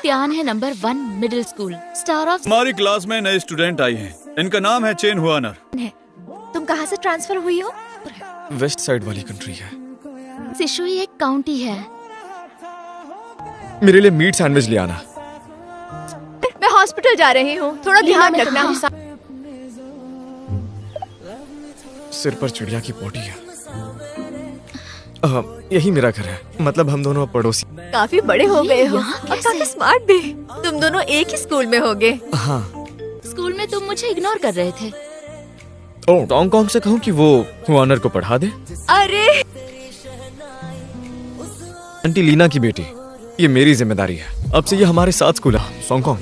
त्यान है number 1 middle school, star of हमारी क्लास में नए स्टूडेंट आई हैं। इनका नाम है चेन हुआनर। तुम कहाँ से ट्रांसफर हुई हो? वेस्ट साइड वाली कंट्री है। सिशुई एक काउंटी है। मेरे लिए मीट सैंडविच ले आना। मैं हॉस्पिटल जा रही हूँ, थोड़ा ध्यान रखना। सिर पर चिड़िया की पोटी है। यही मेरा घर है, मतलब हम दोनों पड़ोसी। काफी बड़े हो गए हो यहाँ और कैसे? काफी स्मार्ट भी। तुम दोनों एक ही स्कूल में होगे। हाँ। स्कूल में तुम मुझे इग्नोर कर रहे थे। ओह, हांगकांग से कहूँ कि वो हुआनर को पढ़ा दे। अरे आंटी लीना की बेटी, ये मेरी जिम्मेदारी है। अब से ये हमारे साथ स्कूल है। हांगकांग,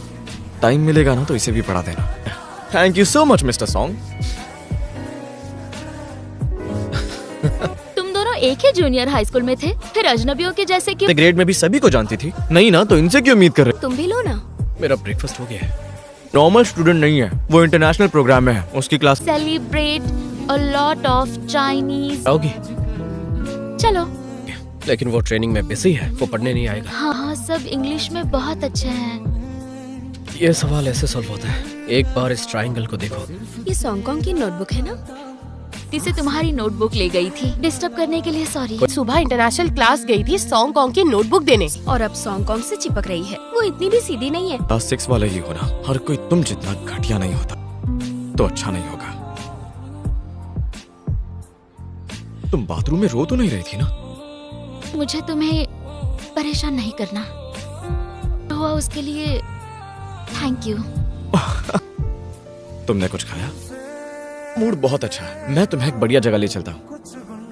टाइम मिलेगा ना तो इसे भी पढ़ा देना। Thank you so much mister song. तुम दोनों एक ही जूनियर हाई स्कूल में थे, फिर अजनबियों के जैसे क्यों? ग्रेड में भी सभी को जानती थी। नहीं ना तो इनसे क्यों उम्मीद कर रहे? तुम भी लो ना। मेरा ब्रेकफास्ट हो गया है। नॉर्मल स्टूडेंट नहीं है, वो इंटरनेशनल प्रोग्राम में है। उसकी class celebrate a lot of Chinese. आओगी? चलो। लेकिन वो ट्रेनिंग में बिजी है, वो पढ़ने नहीं आएगा। हाँ, सब इंग्लिश में बहुत अच्छे हैं। ये सवाल ऐसे सॉल्व होता है। एक बार इस ट्रायंगल को देखो। ये हांगकांग की नोटबुक है ना? जिसे तुम्हारी नोटबुक ले गई थी। डिस्टर्ब करने के लिए सॉरी। सुबह इंटरनेशनल क्लास गई थी हांगकांग की नोटबुक देने, और अब हांगकांग से चिपक रही है। वो इतनी भी सीधी नहीं है। क्लास 6 वाला ही होना। हर कोई तुम जितना घटिया नहीं होता तो अच्छा नहीं होगा। तुम बाथरूम में रो तो नहीं रही थी ना? मुझे तुम्हें परेशान नहीं करना हुआ, उसके लिए थैंक यू। तुमने कुछ खाया? मूड बहुत अच्छा है। मैं तुम्हें एक बढ़िया जगह ले चलता हूँ।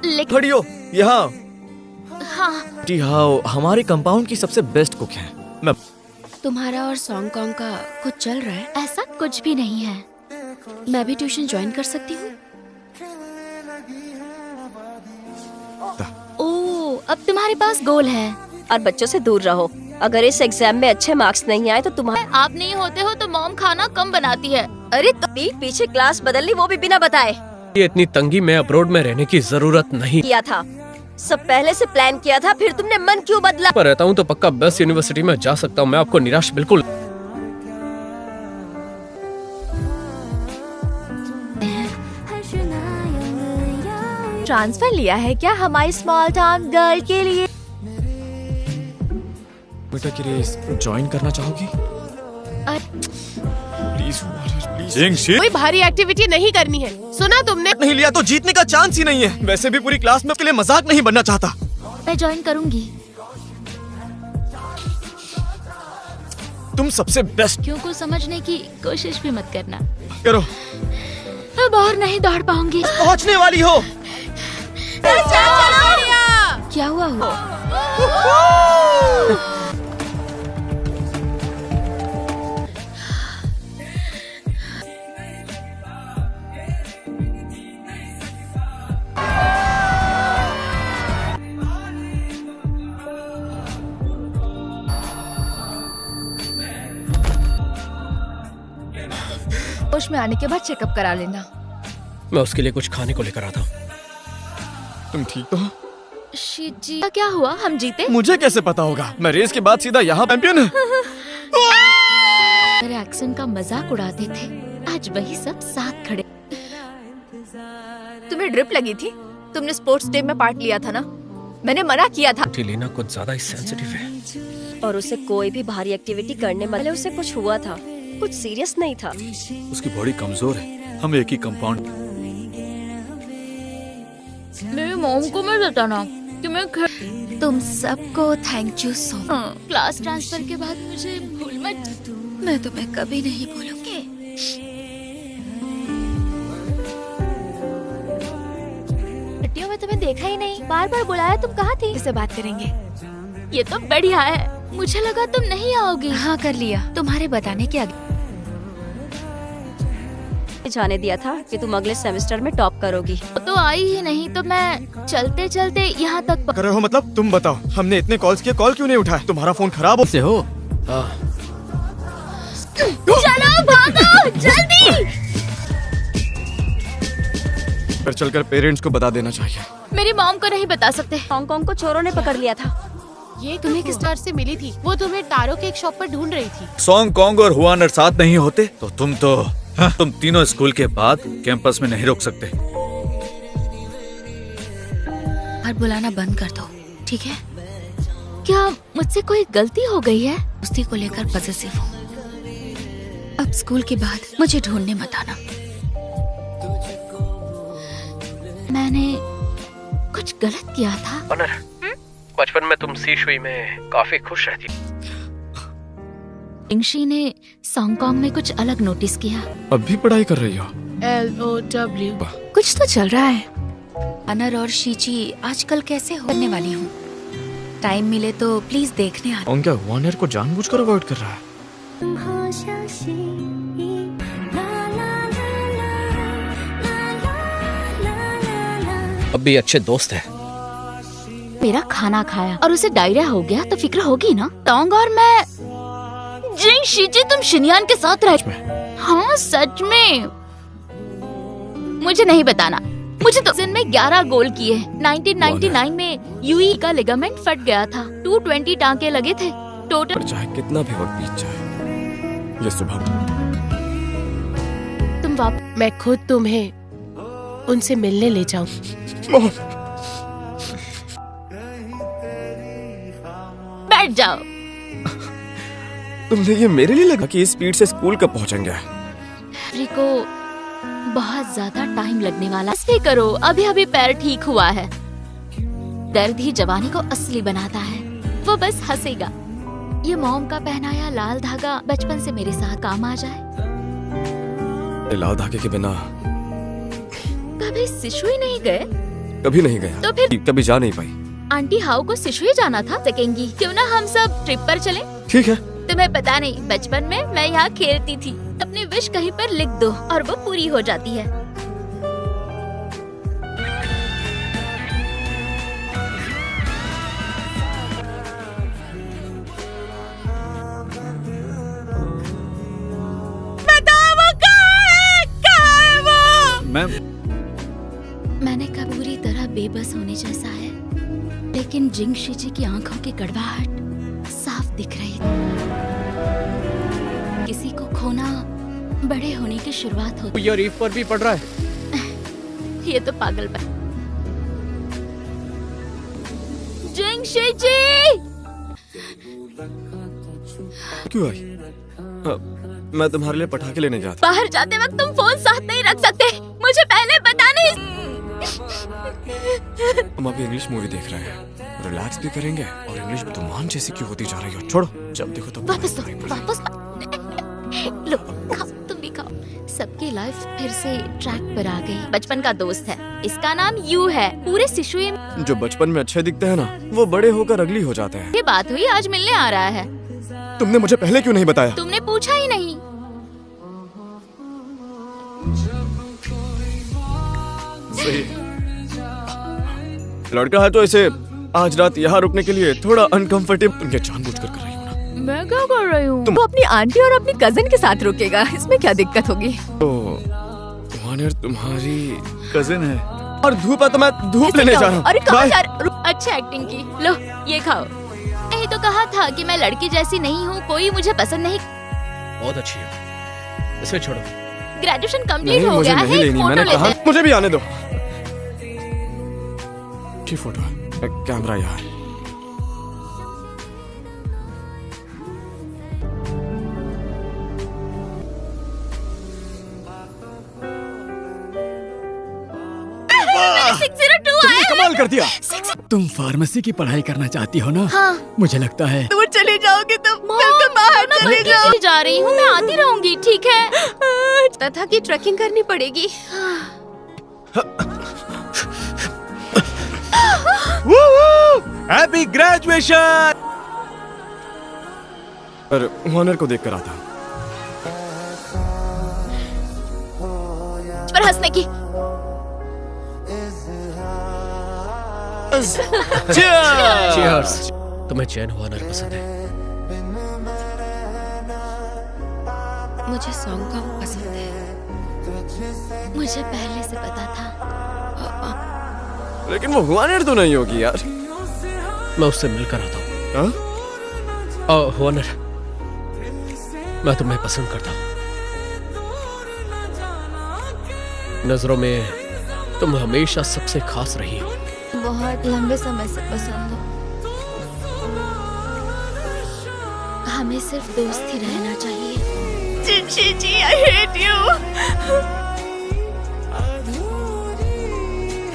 लेकिन खड़ी हो यहाँ। हाँ, जी हाँ, हमारे कंपाउंड की सबसे बेस्ट कुक है। मैं तुम्हारा और हांगकांग का कुछ चल रहा है? ऐसा कुछ भी नहीं है। मैं भी ट्यूशन ज्वाइन कर सकती हूँ? ओह, अब तुम्हारे पास गोल है। और बच्चों से दूर रहो। अगर इस एग्जाम में अच्छे मार्क्स नहीं आए तो तुम्हारे आप नहीं होते हो तो मॉम खाना कम बनाती है। अरे तो पीठ पीछे क्लास बदल ली, वो भी बिना बताए। ये इतनी तंगी में अब्रोड में रहने की जरूरत नहीं। किया था सब पहले से प्लान किया था, फिर तुमने मन क्यों बदला? पर रहता हूँ तो पक्का बेस्ट यूनिवर्सिटी में जा सकता हूँ। मैं आपको निराश बिल्कुल। ट्रांसफर लिया है क्या हमारी स्मॉल टाउन गर्ल के लिए? बेटा की रेस ज्वाइन करना चाहोगी? Please please. कोई भारी एक्टिविटी नहीं करनी है, सुना तुमने? नहीं लिया तो जीतने का चांस ही नहीं है। वैसे भी पूरी क्लास में उसके लिए मजाक नहीं बनना चाहता। मैं ज्वाइन करूंगी। तुम सबसे बेस्ट। क्यों को समझने की कोशिश भी मत करना। करो। अब और नहीं दौड़ पाऊंगी। पहुंचने वाली हो। क्या हुआ? होश में आने के बाद चेकअप करा लेना। मैं उसके लिए कुछ खाने को लेकर आता हूँ। तुम ठीक तो हो? शिट जी, क्या हुआ? हम जीते? मुझे कैसे पता होगा? मैं रेस के बाद सीधा यहाँ चैंपियन। मेरे एक्सेंट का मजाक उड़ाते थे, आज वही सब साथ खड़े। तुम्हें ड्रिप लगी थी? तुमने स्पोर्ट्स डे में पार्ट लिया था ना? मैंने मना किया था। लीना कुछ ज्यादा ही सेंसिटिव है। और उसे कोई भी भारी एक्टिविटी करने पहले उसे कुछ हुआ था, कुछ सीरियस नहीं था। उसकी बॉडी कमजोर है। हम एक ही कंपाउंड। मेरी मॉम को मैं बताना कि मैं तुम सबको thank you so much. Class transfer के बाद मुझे भूल मत। मैं तुम्हें कभी नहीं भूलूंगी। छुट्टियों में तुम्हें देखा ही नहीं, बार बार बुलाया, तुम कहाँ थी? इससे बात करेंगे। ये तो बढ़िया है, मुझे लगा तुम नहीं आओगी। हाँ कर लिया, तुम्हारे बताने के आगे। जाने दिया था कि तुम अगले सेमेस्टर में टॉप करोगी। तो आई ही नहीं तो मैं चलते चलते यहाँ तक कर रहे हो मतलब? तुम बताओ, हमने इतने कॉल्स किए, कॉल क्यों नहीं उठाया? तुम्हारा फोन खराब से हो? चलो भागो जल्दी। पर चलकर पेरेंट्स को बता देना चाहिए। मेरी मॉम को नहीं बता सकते। हांगकांग को चोरों ने पकड़ लिया था। ये तुम्हें किस स्टार से मिली थी? वो तुम्हें टारो के एक शॉप पर ढूंढ रही थी। सॉन्ग कॉन्ग और हुआनर साथ नहीं होते तो तुम तीनों स्कूल के बाद कैंपस में नहीं रुक सकते। और बुलाना बंद कर दो, ठीक है? क्या मुझसे कोई गलती हो गई है? दोस्ती को लेकर पॉसेसिव हूँ। अब स्कूल के बाद मुझे ढूंढने मत आना। मैंने कुछ गलत किया था। ऑनर, बचपन में तुम सीशुई में काफी खुश रहती। इंशी ने सॉन्गकॉन्ग में कुछ अलग नोटिस किया। अब भी पढ़ाई कर रही हो? LOW। कुछ तो चल रहा है। अनर और शीची आजकल कैसे होने वाली हूँ। टाइम मिले तो प्लीज देखने आना। और क्या हुआनर को जानबूझकर अवॉइड कर रहा है? अब भी अच्छे दोस्त हैं। मेरा खाना खाया और उसे डायरिया हो गया तो फिक्र होगी ना। टोंग और मैं जिंग शीची तुम शिनयान के साथ रहे। हाँ सच में। मुझे नहीं बताना। मुझे तो दिन में 11 गोल किए। 1999 में यूई का लिगामेंट फट गया था। 220 टांके लगे थे टोटल। पर चाहे कितना भी वक्त बीत जाए, ये सुबह तुम वापस मैं खुद तुम्हें उनसे मिलने ले जाऊं। बैठ जाओ। तुमने ये मेरे लिए लगा कि इस स्पीड से स्कूल कब पहुंचेंगे? को बहुत ज्यादा टाइम लगने वाला। ऐसे करो, अभी अभी पैर ठीक हुआ है। दर्द ही जवानी को असली बनाता है। वो बस हंसेगा। ये मॉम का पहनाया लाल धागा बचपन से मेरे साथ काम आ जाए। लाल धागे के बिना कभी सिशुई नहीं गए? कभी नहीं गया। तो फिर कभी जा नहीं पाई। आंटी हाउ को सिशुई जाना था। सकेंगी क्यों ना हम सब ट्रिप पर चलें? ठीक है। तुम्हें पता नहीं, बचपन में मैं यहाँ खेलती थी। अपनी विश कहीं पर लिख दो और वो पूरी हो जाती है। मैंने कहा पूरी तरह बेबस होने जैसा है, लेकिन जिंग शीची की आंखों की कड़वाहट साफ दिख रही थी। किसी को खोना बड़े होने की शुरुआत होती। ये रीफ पर भी पड़ रहा है। ये तो पागलपन। जिंग शीची क्यों आई? मैं तुम्हारे लिए पटाखे लेने जा रहा बाहर जाते वक्त तुम फोन साथ नहीं रख सकते। मुझे पहले बता नहीं। हम अभी इंग्लिश मूवी देख रहे हैं। रिलैक्स भी करेंगे और इंग्लिश भी तुमान जैसी क्यों होती जा रही हो? छोड़ो, जब देखो तो वापस लो, खाओ, तुम भी खाओ। सबकी लाइफ फिर से ट्रैक पर आ गई। बचपन का दोस्त है, इसका नाम यू है। पूरे सिशुई में जो बचपन में अच्छे दिखते हैं ना, वो बड़े होकर अगली हो जाते हैं। ये बात हुई, आज मिलने आ रहा है। तुमने मुझे पहले क्यों नहीं बताया? तुमने पूछा ही नहीं। सही। लड़का है तो इसे आज रात यहाँ रुकने के लिए थोड़ा अनकंफर्टेबल। तुम क्या जानबूझकर कर रही हो ना? मैं क्या कर रही हूँ? वो अपनी आंटी और अपनी कजिन के साथ रुकेगा, इसमें क्या दिक्कत होगी? तो वानर तुम्हारी कजिन है। और धूप है तो मैं धूप लेने जा रहा हूँ। अरे कहाँ बाय। जा रहे? अच्छा एक्टिंग की। लो ये खाओ। यही तो कहा था कि मैं लड़की जैसी नहीं हूँ, कोई मुझे पसंद नहीं। बहुत अच्छी है, इसे छोड़ो। ग्रेजुएशन कंप्लीट नहीं, हो मुझे गया नहीं है। लेनी। फोटो मैंने लेते कहा हैं। मुझे भी आने दो। की फोटो है? कैमरा यहाँ है। तुमने कमाल कर दिया। तुम फार्मेसी की पढ़ाई करना चाहती हो ना? हाँ। मुझे लगता है दूर चले जाओगे तो बिल्कुल बाहर चले जाओ। मैं जा रही हूँ, मैं आती रहूंगी, ठीक है? तथा की ट्रैकिंग करनी पड़ेगी। Happy graduation. पर वानर को देख कर आता। पर हंसने की। Cheers। तुम्हें चैन हुआनर पसंद है? मुझे सॉन्गकॉन्ग पसंद है। मुझे पहले से पता था। लेकिन वो वानर तो नहीं होगी यार। मैं उससे मिलकर आता हूँ। हाँ? वॉर्नर, मैं तुम्हें पसंद करता हूँ। नजरों में तुम हमेशा सबसे खास रही हो। बहुत लंबे समय से पसंद हो। हमें सिर्फ दोस्त ही रहना चाहिए। जिनशी जी, I hate you।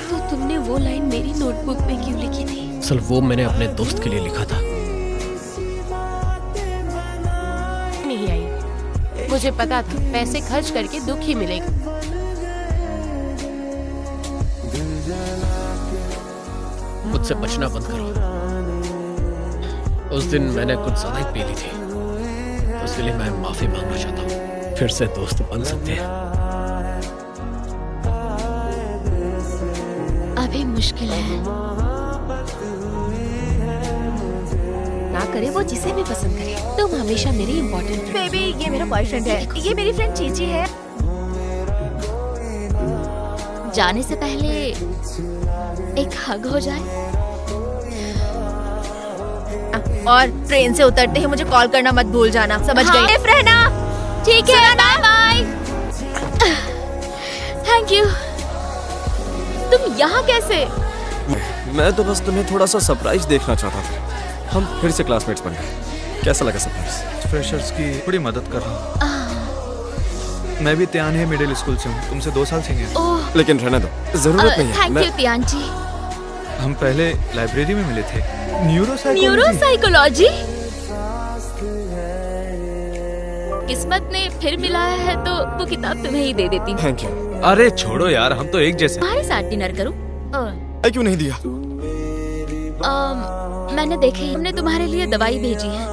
तो तुमने वो लाइन मेरी नोटबुक में क्यों लिखी थी? असल वो मैंने अपने दोस्त के लिए लिखा था। नहीं आई। मुझे पता था पैसे खर्च करके दुख ही मिलेगा। मुझसे बचना बंद करो। उस दिन मैंने कुछ ज्यादा ही पी ली थी, तो उसके लिए मैं माफी मांगना चाहता हूँ। फिर से दोस्त बन सकते हैं। अभी मुश्किल है। ना करे वो जिसे भी पसंद करे, तुम हमेशा मेरी इम्पोर्टेंट। बेबी, ये मेरा बॉयफ्रेंड है। ये मेरी फ्रेंड चीची है। जाने से पहले एक हग हो जाए। और ट्रेन से उतरते ही मुझे कॉल करना मत भूल जाना, समझ गई? सेफ रहना। ठीक है, बाय बाय। Thank you. तुम यहाँ कैसे? मैं तो बस तुम्हें थोड़ा सा सरप्राइज देखना चाहता था। हम फिर से क्लासमेट्स बन गए। कैसा लगा सरप्राइज? फ्रेशर्स की थोड़ी मदद कर रहा हूँ। मैं भी त्यान मिडिल स्कूल से हूँ, तुमसे 2 साल सीनियर। ओह, लेकिन रहने दो, जरूरत नहीं है। थैंक यू तियान जी। हम पहले लाइब्रेरी में मिले थे। न्यूरोसाइकोलॉजी। किस्मत ने फिर मिलाया है तो वो किताब तुम्हें ही दे देती हूँ। Thank you. अरे छोड़ो यार, हम तो एक जैसे। तुम्हारे साथ डिनर करूँ? क्यों नहीं दिया? मैंने देखी, हमने तुम्हारे लिए दवाई भेजी है।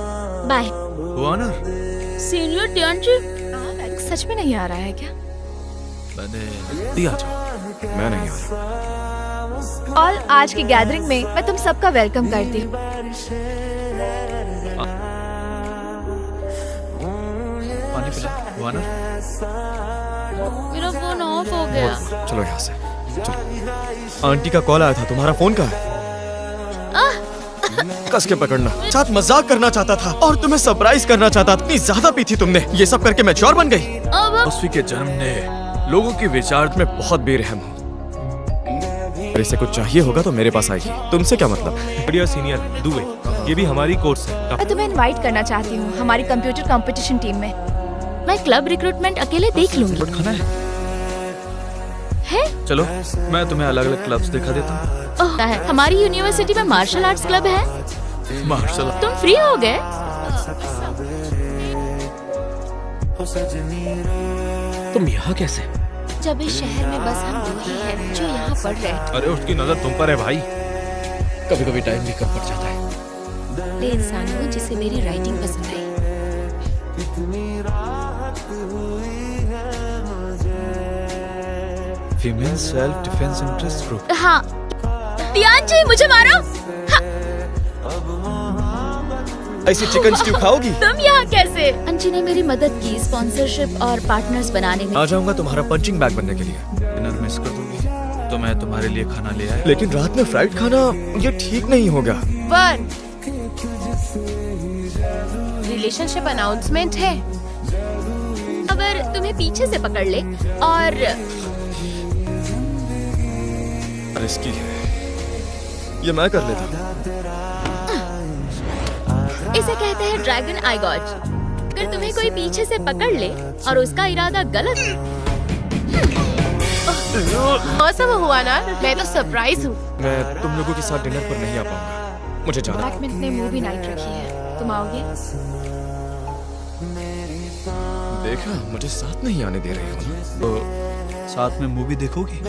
बाय। वॉर्नर, सीनियर तियान जी। सच में नहीं आ रहा है क्या? मैंने दिया। मैं नहीं आ रहा। और आज की गैदरिंग में मैं तुम सबका वेलकम करती हूँ। पानी पिला। वॉर्नर, मेरा फोन ऑफ हो गया। चलो यहाँ से चलो। आंटी का कॉल आया था, तुम्हारा फोन कहाँ है? कस के पकड़ना। साथ मजाक करना चाहता था और तुम्हें सरप्राइज करना चाहता था। इतनी ज्यादा पी थी तुमने। ये सब करके मैं चोर बन गई। उसवी के जन्म ने लोगों की विचार मैं बहुत बेरहम हूँ। अगर इसे कुछ चाहिए होगा तो मेरे पास आएगी। तुमसे क्या मतलब? बढ़िया सीनियर दुबे, ये भी हमारी कोर्स है। मैं तुम्हें इनवाइट करना चाहती हूँ हमारी कंप्यूटर कंपटीशन टीम में। मैं क्लब रिक्रूटमेंट अकेले देख लूंगी। खाना है? चलो, मैं तुम्हें अलग अलग क्लब्स दिखा देता हूँ। हमारी यूनिवर्सिटी में मार्शल आर्ट्स क्लब है। मार्शल तुम फ्री हो गए? तुम यहाँ कैसे? जब इस शहर में बस हम दो ही हैं जो यहाँ पढ़ रहे हैं। अरे उसकी नजर तुम पर है भाई। कभी कभी टाइम भी कम पड़ जाता है। मैं इंसान हूँ जिसे मेरी राइटिंग पसंद आई। Female self defence interest group. हाँ। तियान जी, मुझे मारो। ऐसी चिकन स्ट्यू खाओगी? तुम यहाँ कैसे? अंशी ने मेरी मदद की स्पॉन्सरशिप और पार्टनर्स बनाने में। आ जाऊंगा तुम्हारा पंचिंग बैग बनने के लिए। डिनर मिस कर दूंगी तो मैं तुम्हारे लिए खाना ले आया। लेकिन रात में फ्राइड खाना ये ठीक नहीं होगा। वन रिलेशनशिप अनाउंसमेंट है। अगर तुम्हें पीछे से पकड़ ले और रिस्की है, ये मैं कर लेता हूँ। इसे कहते हैं ड्रैगन आई गॉज। अगर तुम्हें कोई पीछे से पकड़ ले और उसका इरादा गलत। मौसम हुआ ना, मैं तो सरप्राइज हूँ। मैं तुम लोगों के साथ डिनर पर नहीं आ पाऊंगा, मुझे जाना। डिपार्टमेंट ने मूवी नाइट रखी है, तुम आओगे? देखा, मुझे साथ नहीं आने दे रही हो ना। तो साथ में मूवी देखोगी?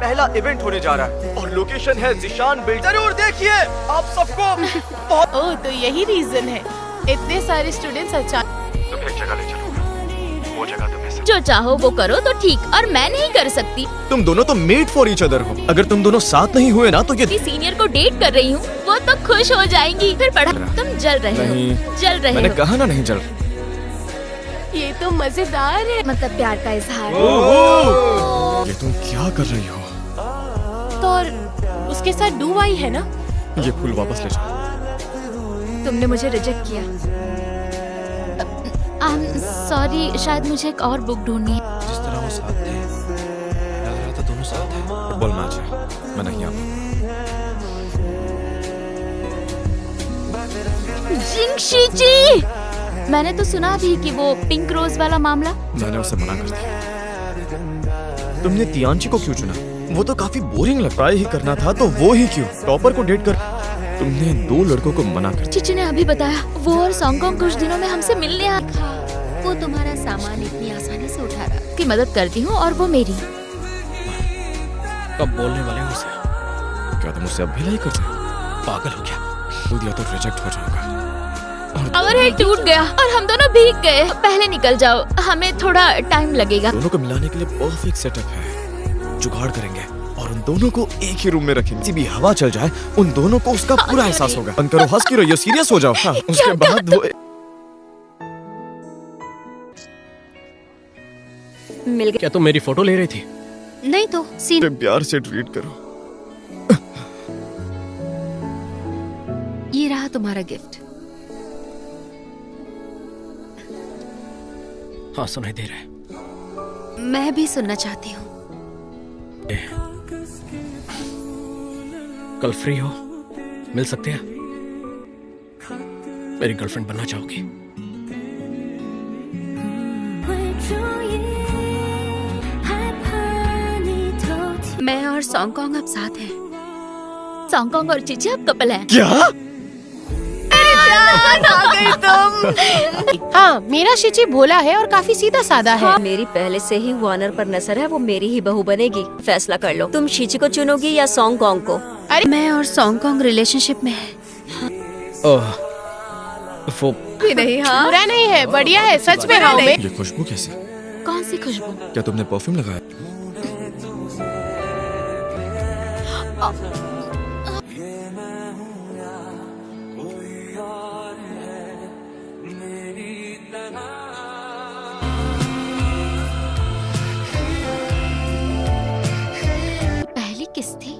पहला इवेंट होने जा रहा है और लोकेशन है ज़ीशान बिल्डर। जरूर देखिए आप सबको। बहुत ओह, तो यही रीजन है इतने सारे स्टूडेंट्स अचानक। तुम्हें एक जगह ले चलूंगा, वो जगह तुम्हें जो चाहो वो करो तो ठीक, और मैं नहीं कर सकती। तुम दोनों तो मेड फॉर ईच अदर हो। अगर तुम दोनों साथ नहीं हुए ना तो ये सीनियर को डेट कर रही हूँ, वो तो खुश हो जाएंगी। फिर पढ़ा। तुम जल रहे हो, नहीं, जल रहे मैंने हो। कहा ना नहीं जल। ये तो मजेदार है। मतलब प्यार का इजहार। ये तुम क्या कर रही हो? तो और उसके साथ डू आई है ना? ये फूल वापस ले जाओ। तुमने मुझे रिजेक्ट किया। सॉरी, शायद मुझे एक और बुक ढूंढनी है। जिस तरह वो साथ थे, लग रहा था दोनों साथ हैं। फुटबॉल मैच है, मैं नहीं आता। जिंगशी जी, मैंने तो सुना भी कि वो पिंक रोज वाला मामला। मैंने उसे मना कर दिया। तुमने तियानची को क्यों चुना? वो तो काफी बोरिंग लग रहा ही करना था, तो वो ही क्यों? टॉपर को डेट कर तुमने 2 लड़कों को मना कर। चीची ने अभी बताया वो और सॉन्गकॉन्ग कुछ दिनों में हमसे मिलने आ। वो तुम्हारा सामान इतनी आसानी से उठा रहा कि मदद करती हूँ और वो मेरी। कब बोलने वाले हो उसे? क्या तुम उससे अब भी नहीं करते? पागल हो क्या? खुद या तो रिजेक्ट हो जाऊंगा। अगर ये टूट गया और हम दोनों भीग गए, पहले निकल जाओ, हमें थोड़ा टाइम लगेगा। दोनों को मिलाने के लिए परफेक्ट सेटअप है। जुगाड़ करेंगे और उन दोनों को एक ही रूम में रखेंगे। किसी भी हवा चल जाए, उन दोनों को उसका पूरा एहसास होगा। बंद करो, हंस क्यों रही हो? सीरियस हो जाओ। हाँ, उसके बाद वो मिल गया। क्या तुम मेरी फोटो ले रही थी? नहीं तो सीन प्यार से ट्रीट करो। ये रहा तुम्हारा गिफ्ट। हाँ, सुनाई दे रहा है। मैं भी सुनना चाहती हूँ। कल फ्री हो? मिल सकते हैं? मेरी गर्लफ्रेंड बनना चाहोगी? मैं और सॉन्गकॉन्ग अब साथ हैं। सॉन्गकॉन्ग और चीची अब कपल हैं। क्या? हाँ, मेरा शिची भोला है और काफी सीधा साधा है। मेरी पहले से ही वानर पर नजर है, वो मेरी ही बहू बनेगी। फैसला कर लो, तुम शीची को चुनोगी या सॉन्गकॉन्ग को? अरे मैं और सॉन्गकॉन्ग रिलेशनशिप में है। वो नहीं। हाँ, बुरा नहीं है, बढ़िया है सच में। हाँ मैं ये खुशबू कैसी? कौन सी खुशबू? क्या तुमने परफ्यूम लगाया? पहली किस थी?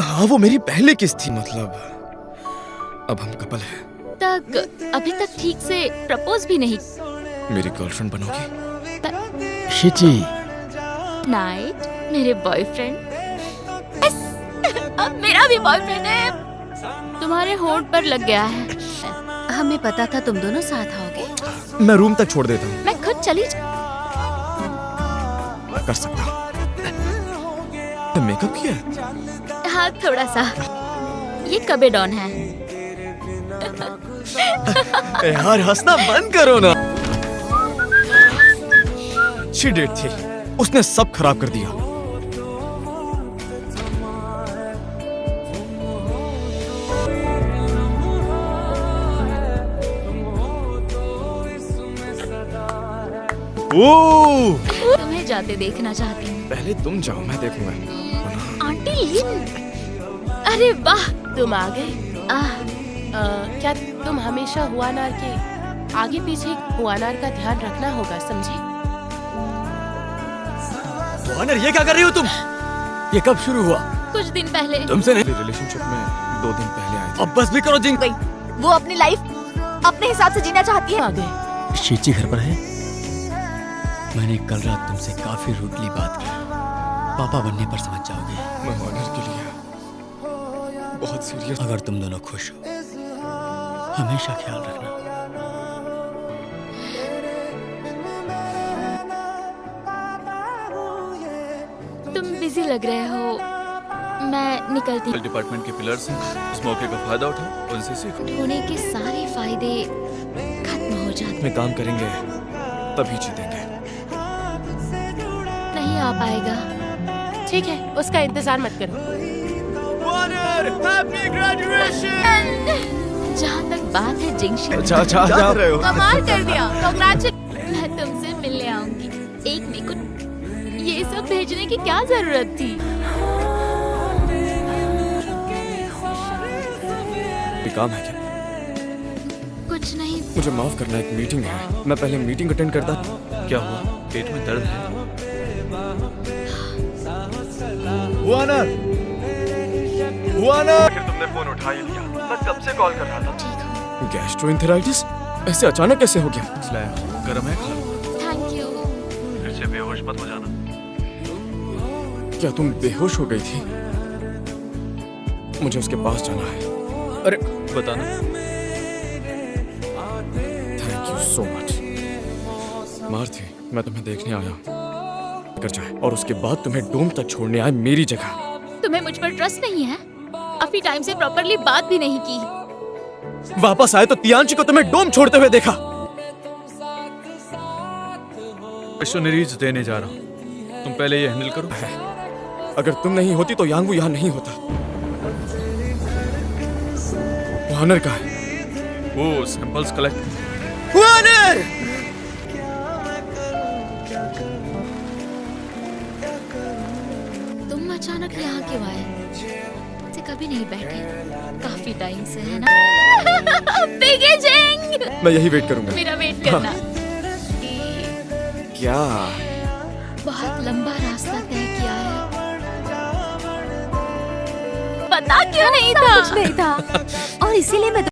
हाँ, वो मेरी पहली किस थी। मतलब अब हम कपल हैं। अभी तक ठीक से प्रपोज भी नहीं। मेरी गर्लफ्रेंड बनोगी? शिची, नाइट मेरे बॉयफ्रेंड। अब मेरा भी बॉयफ्रेंड है। तुम्हारे होठ पर लग गया है। हमें पता था तुम दोनों साथ आओगे। मैं रूम तक छोड़ देता हूँ। मैं खुद चली कर सकता हूँ। मेकअप किया? हाँ, थोड़ा सा। ये कबेडॉन है। यार हंसना बंद करो ना। अच्छी डेट थी, उसने सब खराब कर दिया। तुम्हें जाते देखना चाहती हूँ। पहले तुम जाओ, मैं देखूंगा। आंटी लिन, अरे वाह, तुम आ गए। आह, क्या तुम हमेशा हुआनार के आगे पीछे हुआनार का ध्यान रखना होगा, समझे? वानर, ये क्या कर रही हो तुम? ये कब शुरू हुआ? कुछ दिन पहले। तुमसे नहीं। रिलेशनशिप में 2 दिन पहले आए थे। अब बस भी करो जिंग। वो अपनी लाइफ अपने हिसाब से जीना चाहती है। आ गए। शिची घर पर है? मैंने कल रात तुमसे काफी रूडली बात की। पापा बनने पर समझ जाओगे। मैं वानर के लिए बहुत सीरियस। अगर तुम दोनों खुश हो, हमेशा ख्याल रखना। तुम बिजी लग रहे हो, मैं निकलती हूँ। डिपार्टमेंट के पिलर्स हैं, इस मौके का फायदा उठाओ, उनसे सीखो। होने के सारे फायदे खत्म हो जाते। में काम करेंगे तभी जीतेंगे। नहीं आ पाएगा। ठीक है, उसका इंतजार मत करो। जहाँ तक बात है जिंगशी, जा रहे हो? कमाल कर दिया, कांग्रेचुलेशन। मैं तुमसे मिलने आऊंगी। एक मई को ये सब भेजने की क्या जरूरत थी? कोई काम है क्या? कुछ कुछ नहीं। मुझे माफ करना, एक मीटिंग है, मैं पहले मीटिंग अटेंड करता। क्या हुआ? पेट में दर्द है? आखिर तुमने फोन उठा ही लिया। मैं कब से कॉल कर रहा था। गैस्ट्रोएंटेराइटिस ऐसे अचानक कैसे हो गया? गरम है, खा लो। Thank you. फिर से बेहोश मत हो जाना। क्या तुम बेहोश हो गई थी? मुझे उसके पास जाना है। अरे बताना। Thank you so much. Maruti, मैं तुम्हें देखने आया हूँ। कर जाए और उसके बाद तुम्हें डोम तक छोड़ने आए मेरी जगह। तुम्हें मुझ पर ट्रस्ट नहीं है? काफी टाइम से प्रॉपरली बात भी नहीं की। वापस आए तो तियांशी को तुम्हें डोम छोड़ते हुए देखा। मिशनरीज देने जा रहा हूँ, तुम पहले ये हैंडल करो। अगर तुम नहीं होती तो यांगू यहाँ नहीं होता। वानर कहाँ है? वो सैंपल्स कलेक्ट। वानर! तुम अचानक यहाँ क्यों आए? से कभी नहीं बैठे, काफी टाइम से, है ना? पैकेजिंग! मैं यही वेट करूंगा। मेरा वेट करना। क्या? बहुत लंबा रास्ता तय किया है। पता क्यों नहीं था? कुछ नहीं था और इसीलिए मैं